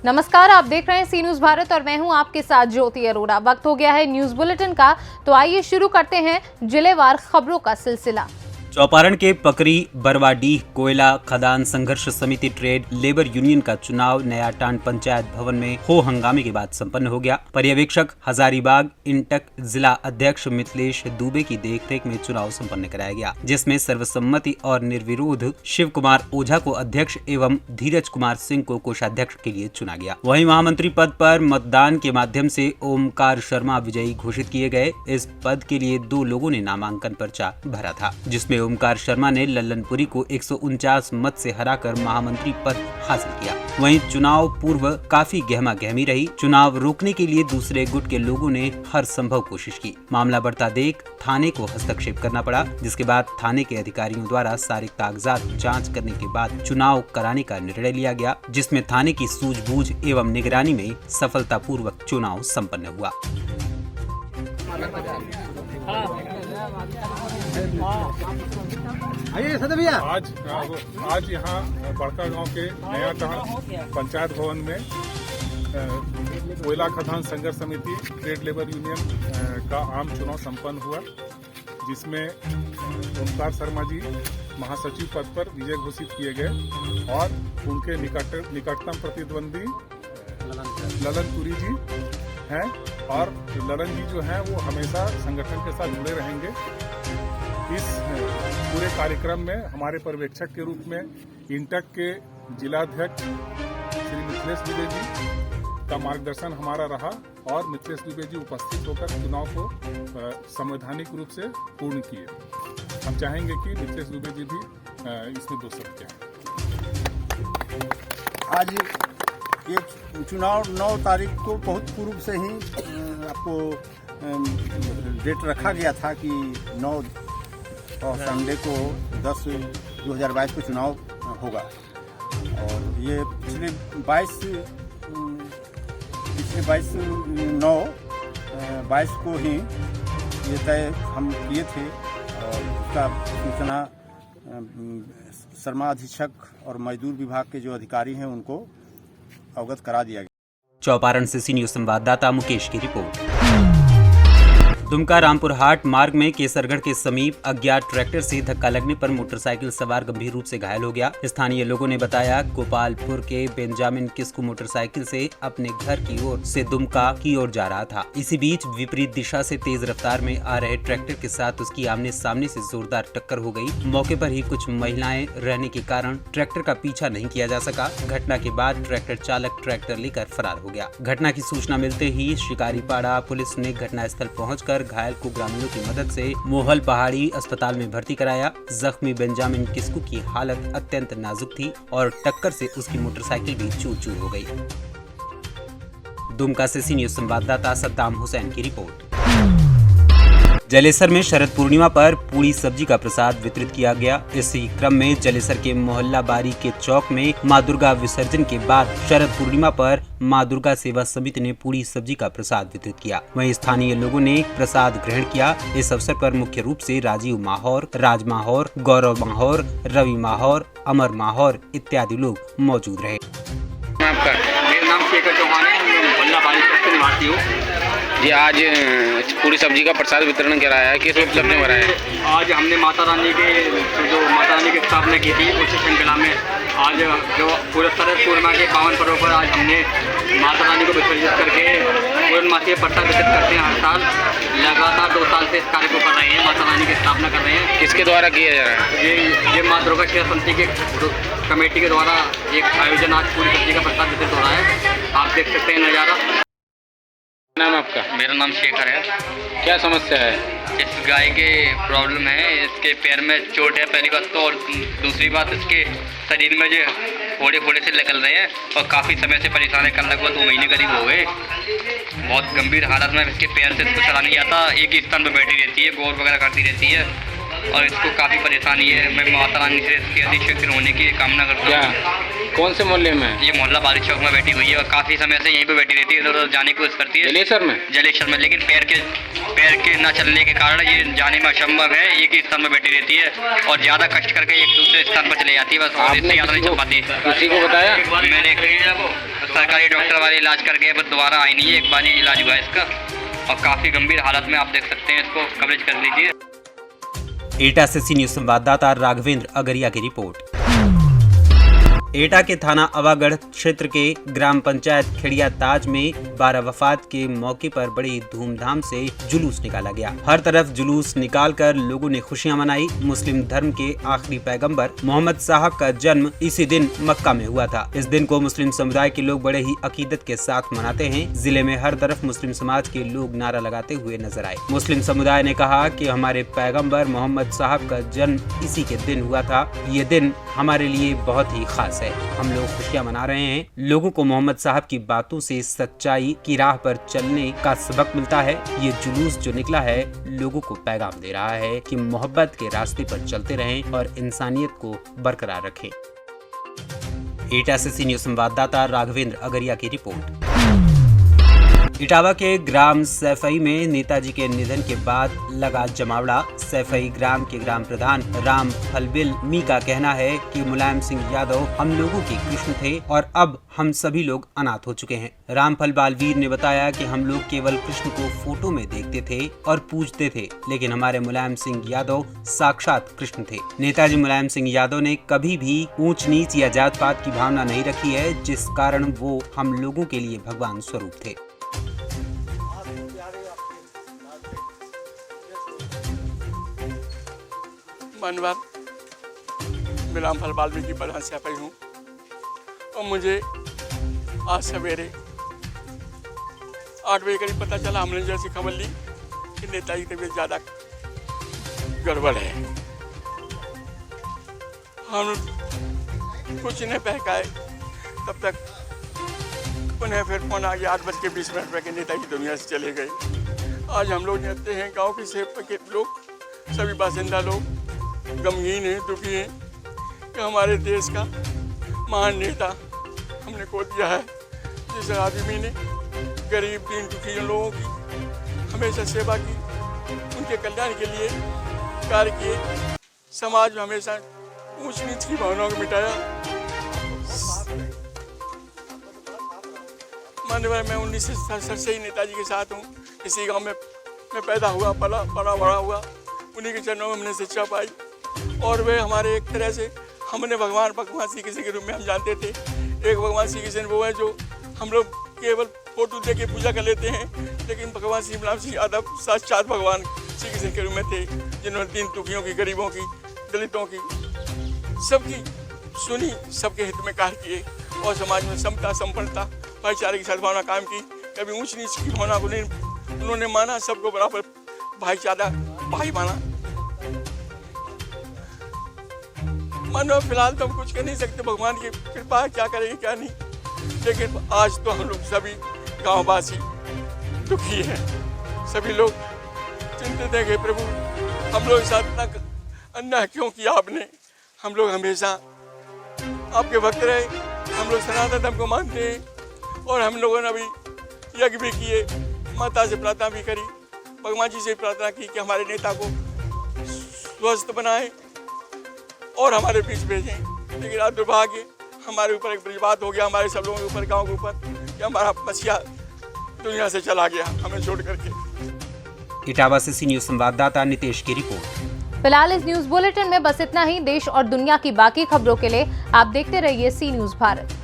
नमस्कार, आप देख रहे हैं सी न्यूज भारत और मैं हूं आपके साथ ज्योति अरोड़ा। वक्त हो गया है न्यूज बुलेटिन का, तो आइए शुरू करते हैं जिलेवार खबरों का सिलसिला। चौपारण के पकरी बरवाडीह कोयला खदान संघर्ष समिति ट्रेड लेबर यूनियन का चुनाव नयाटांड पंचायत भवन में हो हंगामे के बाद संपन्न हो गया। पर्यवेक्षक हजारीबाग इंटक जिला अध्यक्ष मिथिलेश दुबे की देखरेख में चुनाव संपन्न कराया गया, जिसमें सर्वसम्मति और निर्विरोध शिव कुमार ओझा को अध्यक्ष एवं धीरज कुमार सिंह को कोषाध्यक्ष के लिए चुना गया। वहीं महामंत्री पद पर मतदान के माध्यम से ओमकार शर्मा विजयी घोषित किए गए। इस पद के लिए 2 लोगों ने नामांकन पर्चा भरा था, जिसमें ओमकार शर्मा ने लल्लनपुरी को 149 मत से हराकर महामंत्री पद हासिल किया। वहीं चुनाव पूर्व काफी गहमा गहमी रही। चुनाव रोकने के लिए दूसरे गुट के लोगों ने हर संभव कोशिश की। मामला बढ़ता देख थाने को हस्तक्षेप करना पड़ा, जिसके बाद थाने के अधिकारियों द्वारा सारे कागजात जांच करने के बाद चुनाव कराने का निर्णय लिया गया, जिसमें थाने की सूझबूझ एवं निगरानी में सफलतापूर्वक चुनाव संपन्न हुआ। आज यहाँ बड़का गांव के नयाटांड पंचायत भवन में कोयला खदान संघर्ष समिति ट्रेड लेबर यूनियन का आम चुनाव संपन्न हुआ, जिसमें ओमकार शर्मा जी महासचिव पद पर विजय घोषित किए गए और उनके निकटतम प्रतिद्वंदी लल्लनपुरी जी हैं और ललन जी जो हैं वो हमेशा संगठन के साथ जुड़े रहेंगे। इस पूरे कार्यक्रम में हमारे पर्यवेक्षक के रूप में इंटक के जिलाध्यक्ष श्री मिथिलेश दुबे जी का मार्गदर्शन हमारा रहा और मिथिलेश दुबे जी उपस्थित होकर चुनाव को संवैधानिक रूप से पूर्ण किए। हम चाहेंगे कि मिथिलेश दुबे जी भी इसमें 2 शब्द कहें। आज ये चुनाव 9 तारीख को बहुत पूर्व से ही आपको डेट रखा गया था कि 9 और संडे को 10/2022 को चुनाव होगा और ये पिछले 22 को ही ये तय हम किए थे और उसका सूचना शर्मा अधीक्षक और मजदूर विभाग के जो अधिकारी हैं उनको अवगत करा दिया गया। चौपारण से सी न्यूज संवाददाता मुकेश की रिपोर्ट। दुमका रामपुर हाट मार्ग में केसरगढ़ के समीप अज्ञात ट्रैक्टर से धक्का लगने पर मोटरसाइकिल सवार गंभीर रूप से घायल हो गया। स्थानीय लोगों ने बताया गोपालपुर के बेंजामिन किस्कू मोटरसाइकिल से अपने घर की ओर से दुमका की ओर जा रहा था। इसी बीच विपरीत दिशा से तेज रफ्तार में आ रहे ट्रैक्टर के साथ उसकी आमने सामने से जोरदार टक्कर हो गई। मौके पर ही कुछ महिलाएं रहने के कारण ट्रैक्टर का पीछा नहीं किया जा सका। घटना के बाद ट्रैक्टर चालक ट्रैक्टर लेकर फरार हो गया। घटना की सूचना मिलते ही शिकारीपाड़ा पुलिस ने घटनास्थल पहुंचकर घायल को ग्रामीणों की मदद से मोहल पहाड़ी अस्पताल में भर्ती कराया। जख्मी बेंजामिन किस्कू की हालत अत्यंत नाजुक थी और टक्कर से उसकी मोटरसाइकिल भी चूर-चूर हो गई। दुमका से सी न्यूज संवाददाता सद्दाम हुसैन की रिपोर्ट। जलेसर में शरद पूर्णिमा पर पूरी सब्जी का प्रसाद वितरित किया गया। इसी क्रम में जलेसर के मोहल्ला बारी के चौक में मां दुर्गा विसर्जन के बाद शरद पूर्णिमा पर मां दुर्गा सेवा समिति ने पूरी सब्जी का प्रसाद वितरित किया। वहीं स्थानीय लोगों ने प्रसाद ग्रहण किया। इस अवसर पर मुख्य रूप से राजीव माहौर, राज माहौर, गौरव माहौर, रवि माहौर, अमर माहौर इत्यादि लोग मौजूद रहे। मेरा नाम शेखर चौहान है, मोहल्ला बारी से निवासी हूँ जी। आज पूरी सब्जी का प्रसाद वितरण कराया है, किस उपलक्ष्य में कराया है? आज हमने माता रानी की स्थापना की थी उसी श्रृंखला में आज जो पूरे शरद पूर्णिमा के पावन पर्व पर आज हमने माता रानी को विसर्जित करके पूर्णमासी प्रसाद वितरित करते हैं। हर साल लगातार 2 साल से इस कार्य को कर रहे हैं, माता रानी की स्थापना कर रहे हैं। किसके द्वारा किया जा रहा है? ये माँ दुर्गा सेवा समिति के कमेटी के द्वारा एक आयोजन आज पूरी सब्जी का प्रसाद वितरित हो रहा है। आप देख सकते हैं नज़ारा। नाम आपका? मेरा नाम शेखर है। क्या समस्या है? इस गाय के प्रॉब्लम है, इसके पैर में चोट है पहली बात तो, और दूसरी बात इसके शरीर में जो फोड़े से निकल रहे हैं और काफ़ी समय से परेशान है। कल लगभग 2 महीने करीब हो गए। बहुत गंभीर हालत में इसके पैर से इसको चला नहीं आता। एक ही स्थान पर बैठी रहती है, गौर वगैरह करती रहती है और इसको काफ़ी परेशानी है। मैं माता रानी से इसके अधिक होने की कामना करता हूँ। कौन से मोहल्ले में? ये मोहल्ला बारी चौक में बैठी हुई है और काफ़ी समय से यहीं पे बैठी रहती है, इधर उधर जाने की कोशिश करती है। जलेसर में लेकिन पैर के न चलने के कारण ये जाने में असंभव है। एक ही स्थान में बैठी रहती है और ज़्यादा कष्ट करके एक दूसरे स्थान पर चले जाती है, बस और इससे ज़्यादा नहीं चल पाती। किसी को बताया? मैंने सरकारी डॉक्टर वाले इलाज कर गए, पर दोबारा आई नहीं है। एक बार ही इलाज हुआ है इसका और काफ़ी गंभीर हालत में, आप देख सकते हैं। इसको कवरेज कर लीजिए। एटा से सी न्यूज संवाददाता राघवेंद्र अगरिया की रिपोर्ट। एटा के थाना अवागढ़ क्षेत्र के ग्राम पंचायत खिड़िया ताज में 12 वफात के मौके पर बड़ी धूमधाम से जुलूस निकाला गया। हर तरफ जुलूस निकालकर लोगों ने खुशियां मनाई। मुस्लिम धर्म के आखिरी पैगंबर मोहम्मद साहब का जन्म इसी दिन मक्का में हुआ था। इस दिन को मुस्लिम समुदाय के लोग बड़े ही अकीदत के साथ मनाते हैं। जिले में हर तरफ मुस्लिम समाज के लोग नारा लगाते हुए नजर आए। मुस्लिम समुदाय ने कहा कि हमारे पैगंबर मोहम्मद साहब का जन्म इसी के दिन हुआ था। ये दिन हमारे लिए बहुत ही खास है। हम लोग खुशियां मना रहे हैं। लोगों को मोहम्मद साहब की बातों से सच्चाई की राह पर चलने का सबक मिलता है। ये जुलूस जो निकला है लोगों को पैगाम दे रहा है कि मोहब्बत के रास्ते पर चलते रहें और इंसानियत को बरकरार रखें। एटा से सी न्यूज संवाददाता राघवेंद्र अगरिया की रिपोर्ट। इटावा के ग्राम सैफई में नेताजी के निधन के बाद लगा जमावड़ा। सैफई ग्राम के ग्राम प्रधान राम फलबिल मी का कहना है कि मुलायम सिंह यादव हम लोगों के कृष्ण थे और अब हम सभी लोग अनाथ हो चुके हैं। रामफल बालवीर ने बताया कि हम लोग केवल कृष्ण को फोटो में देखते थे और पूजते थे, लेकिन हमारे मुलायम सिंह यादव साक्षात कृष्ण थे। नेताजी मुलायम सिंह यादव ने कभी भी ऊंच नीच या जात पात की भावना नहीं रखी है, जिस कारण वो हम लोगों के लिए भगवान स्वरूप थे। धन्यवाद। मैं रामफल बाल्मीकि प्रधान सैफई हूँ और मुझे आज सवेरे 8 बजे करीब पता चला, हमने जैसी खबर ली कि नेताजी की तबीयत ज़्यादा गड़बड़ है। हम कुछ नहीं बह पाए, तब तक उन्हें फिर फोन आ गया 8:20 पर कि नेताजी दुनिया से चले गए। आज हम लोग जानते हैं गांव के सेब के लोग, सभी बासिंदा लोग गमगीन हैं, दुखी हैं कि हमारे देश का महान नेता हमने खो दिया है, जिस आदमी ने गरीब दीन दुखी लोगों की हमेशा सेवा की, उनके कल्याण के लिए कार्य किए, समाज में हमेशा ऊंच नीच की भावनाओं को मिटाया। माननीय मैं 1967 से ही नेताजी के साथ हूँ। इसी गांव में मैं पैदा हुआ, पला बड़ा हुआ, उन्हीं के चरणों में हमने शिक्षा पाई और वे हमारे एक तरह से हमने भगवान श्री कृष्ण के रूप में हम जानते थे। एक भगवान श्री कृष्ण वो है जो हम लोग केवल फोटो दे के पूजा कर लेते हैं, लेकिन भगवान श्री मुलायम सिंह यादव साक्षात भगवान श्री कृष्ण के रूप में थे, जिन्होंने दीन दुखियों की, गरीबों की, दलितों की, सबकी सुनी, सबके हित में कार्य किए और समाज में समता, संपन्नता, भाईचारे की सद्भावना कायम की। कभी ऊंच नीच की भावना को नहीं उन्होंने माना, सबको बराबर भाईचारा भाई माना। मानो फिलहाल तो हम कुछ कर नहीं सकते, भगवान की कृपा है, क्या करेंगे क्या नहीं, लेकिन आज तो हम लोग सभी गांववासी दुखी हैं। सभी लोग चिंतित हैं कि प्रभु हम लोग साथ इतना अन्याय क्यों किया आपने। हम लोग हमेशा आपके भक्त रहे, हम लोग सनातन धर्म को मानते हैं और हम लोगों ने अभी यज्ञ भी किए, माता से प्रार्थना भी करी, भगवान जी से प्रार्थना की कि हमारे नेता को स्वस्थ बनाए और हमारे बीच भेजें। लेकिन आज दुर्भाग्य हमारे ऊपर एक बड़ी बात हो गया, हमारे सब लोगों के ऊपर, गांव के ऊपर, कि हमारा बसिया दुनिया से चला गया हमें छोड़ करके। इटावा से सी न्यूज संवाददाता नितेश की रिपोर्ट। फिलहाल इस न्यूज बुलेटिन में बस इतना ही। देश और दुनिया की बाकी खबरों के लिए आप देखते रहिए सी न्यूज भारत।